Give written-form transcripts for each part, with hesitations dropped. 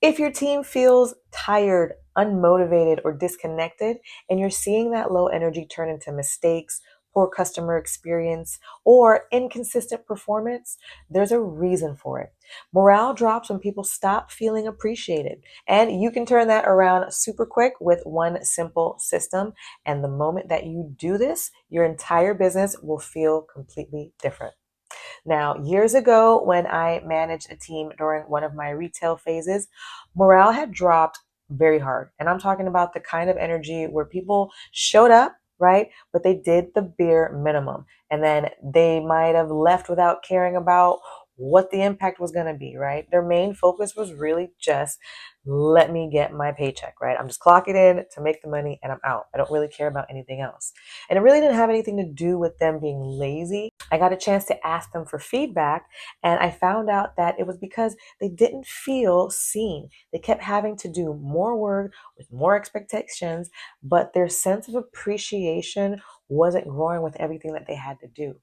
If your team feels tired, unmotivated, or disconnected, and you're seeing that low energy turn into mistakes, poor customer experience, or inconsistent performance, there's a reason for it. Morale drops when people stop feeling appreciated. And you can turn that around super quick with one simple system. And the moment that you do this, your entire business will feel completely different. Now, years ago, when I managed a team during one of my retail phases, morale had dropped very hard. And I'm talking about the kind of energy where people showed up, right? But they did the bare minimum. And then they might have left without caring about what the impact was going to be, right? Their main focus was really just let me get my paycheck, right? I'm just clocking in to make the money and I'm out. I don't really care about anything else. And it really didn't have anything to do with them being lazy. I got a chance to ask them for feedback, and I found out that it was because they didn't feel seen. They kept having to do more work with more expectations, but their sense of appreciation wasn't growing with everything that they had to do.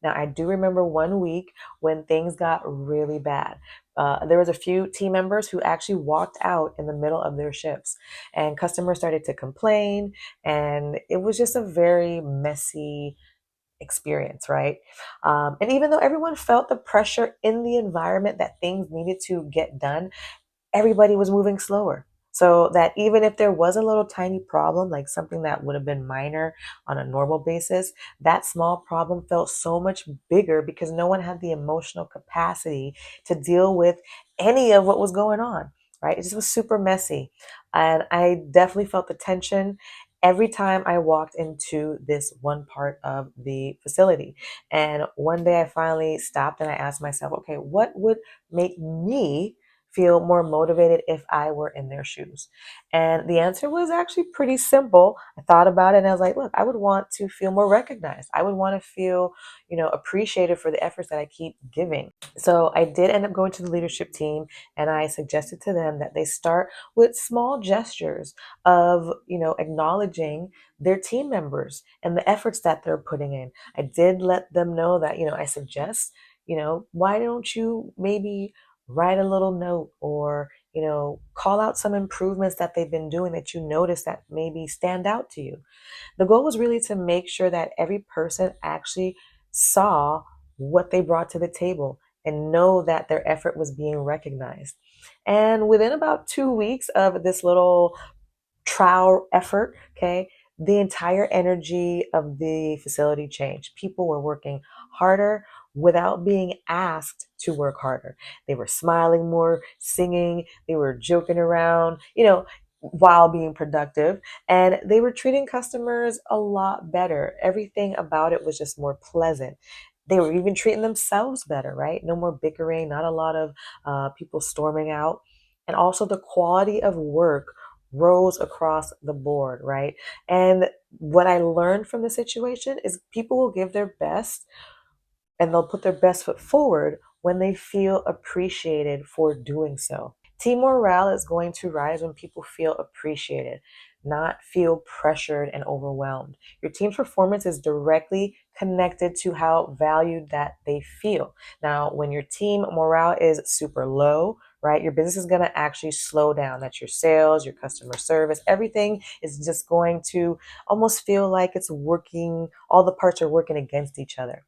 Now, I do remember one week when things got really bad. There was a few team members who actually walked out in the middle of their shifts, and customers started to complain, and it was just a very messy experience, right? And even though everyone felt the pressure in the environment that things needed to get done, everybody was moving slower. So that even if there was a little tiny problem, like something that would have been minor on a normal basis, that small problem felt so much bigger because no one had the emotional capacity to deal with any of what was going on, right? It just was super messy. And I definitely felt the tension every time I walked into this one part of the facility. And one day I finally stopped and I asked myself, okay, what would make me feel more motivated if I were in their shoes? And the answer was actually pretty simple. I thought about it and I was like, look, I would want to feel more recognized. I would want to feel, appreciated for the efforts that I keep giving. So I did end up going to the leadership team and I suggested to them that they start with small gestures of, acknowledging their team members and the efforts that they're putting in. I did let them know that, I suggest, why don't you maybe write a little note or call out some improvements that they've been doing that you notice that maybe stand out to you. The goal was really to make sure that every person actually saw what they brought to the table and know that their effort was being recognized. And within about 2 weeks of this little trial effort, okay, the entire energy of the facility changed. People were working harder without being asked to work harder. They were smiling more, singing, they were joking around, while being productive, and they were treating customers a lot better. Everything about it was just more pleasant. They were even treating themselves better, right? No more bickering, not a lot of people storming out. And also the quality of work rose across the board, right? And what I learned from the situation is people will give their best and they'll put their best foot forward when they feel appreciated for doing so. Team morale is going to rise when people feel appreciated, not feel pressured and overwhelmed. Your team's performance is directly connected to how valued that they feel. Now, when your team morale is super low, right, your business is going to actually slow down. That's your sales, your customer service, everything is just going to almost feel like it's working, all the parts are working against each other.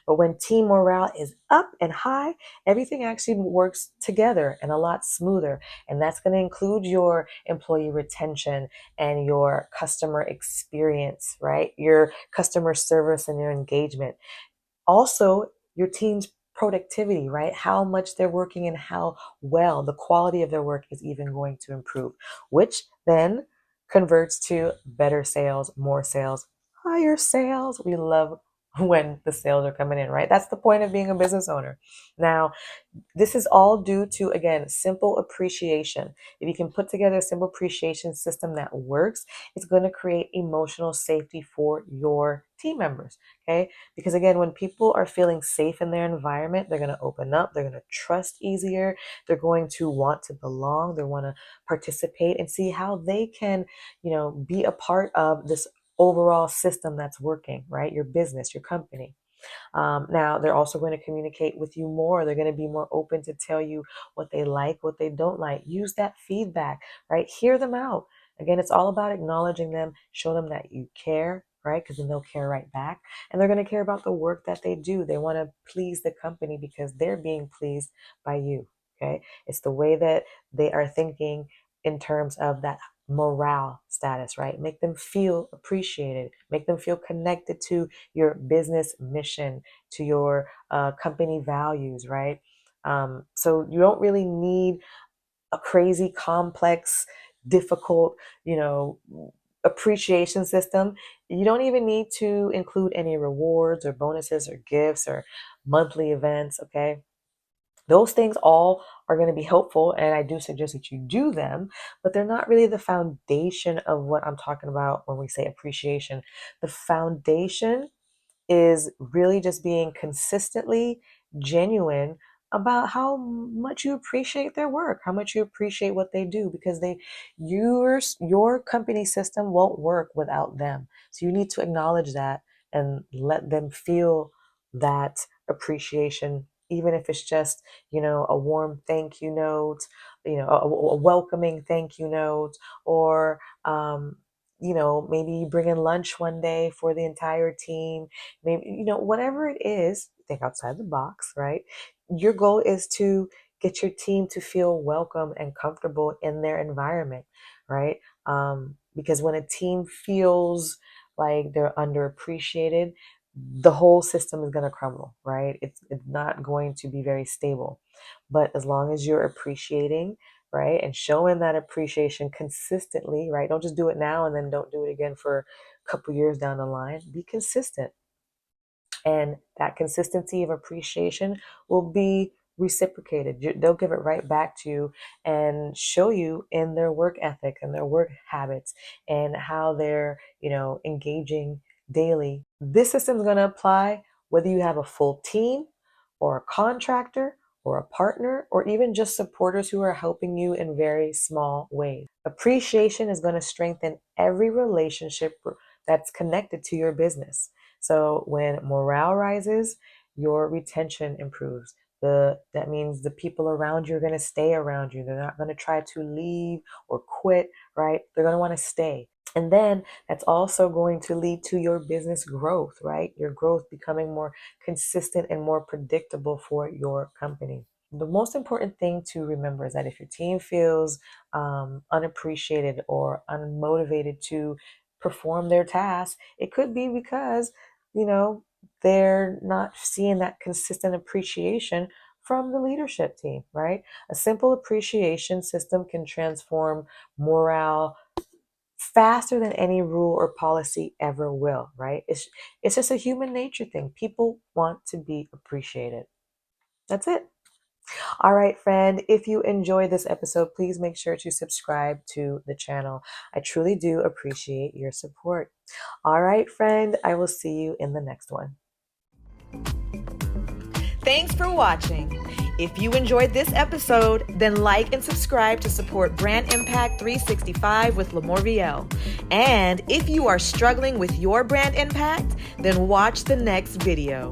But when team morale is up and high, everything actually works together and a lot smoother. And that's going to include your employee retention and your customer experience, right? Your customer service and your engagement. Also, your team's productivity, right? How much they're working and how well the quality of their work is even going to improve, which then converts to better sales, more sales, higher sales. We love when the sales are coming in, right? That's the point of being a business owner. Now, this is all due to, again, simple appreciation. If you can put together a simple appreciation system that works, it's going to create emotional safety for your team members. Okay. Because again, when people are feeling safe in their environment, they're going to open up, they're going to trust easier, they're going to want to belong, they want to participate and see how they can, be a part of this overall system that's working, right? Your business, your company. Now, they're also going to communicate with you more. They're going to be more open to tell you what they like, what they don't like. Use that feedback, right? Hear them out. Again, it's all about acknowledging them, show them that you care, right? Because then they'll care right back. And they're going to care about the work that they do. They want to please the company because they're being pleased by you, okay? It's the way that they are thinking in terms of that morale status, right? Make them feel appreciated, make them feel connected to your business mission, to your company values, right? So you don't really need a crazy, complex, difficult, appreciation system. You don't even need to include any rewards or bonuses or gifts or monthly events, okay? Those things all are going to be helpful, and I do suggest that you do them, but they're not really the foundation of what I'm talking about when we say appreciation. The foundation is really just being consistently genuine about how much you appreciate their work, how much you appreciate what they do, because your company system won't work without them. So you need to acknowledge that and let them feel that appreciation, even if it's just, a warm thank you note, a welcoming thank you note, or maybe you bring in lunch one day for the entire team. Maybe, whatever it is, think outside the box, right? Your goal is to get your team to feel welcome and comfortable in their environment, right? Because when a team feels like they're underappreciated, the whole system is going to crumble, right? It's not going to be very stable. But as long as you're appreciating, right, and showing that appreciation consistently, right? Don't just do it now and then don't do it again for a couple years down the line. Be consistent. And that consistency of appreciation will be reciprocated. They'll give it right back to you and show you in their work ethic and their work habits and how they're, engaging daily. This system is going to apply whether you have a full team or a contractor or a partner or even just supporters who are helping you in very small ways. Appreciation is going to strengthen every relationship that's connected to your business. So when morale rises, your retention improves. That means the people around you are going to stay around you. They're not going to try to leave or quit, right? They're going to want to stay. And then that's also going to lead to your business growth, right? Your growth becoming more consistent and more predictable for your company. The most important thing to remember is that if your team feels unappreciated or unmotivated to perform their tasks, it could be because, they're not seeing that consistent appreciation from the leadership team, right? A simple appreciation system can transform morale faster than any rule or policy ever will, right? It's just a human nature thing. People want to be appreciated. That's it. All right, friend, if you enjoyed this episode, please make sure to subscribe to the channel. I truly do appreciate your support. All right, friend, I will see you in the next one. Thanks for watching. If you enjoyed this episode, then like and subscribe to support Brand Impact 365 with LaMorvielle. And if you are struggling with your brand impact, then watch the next video.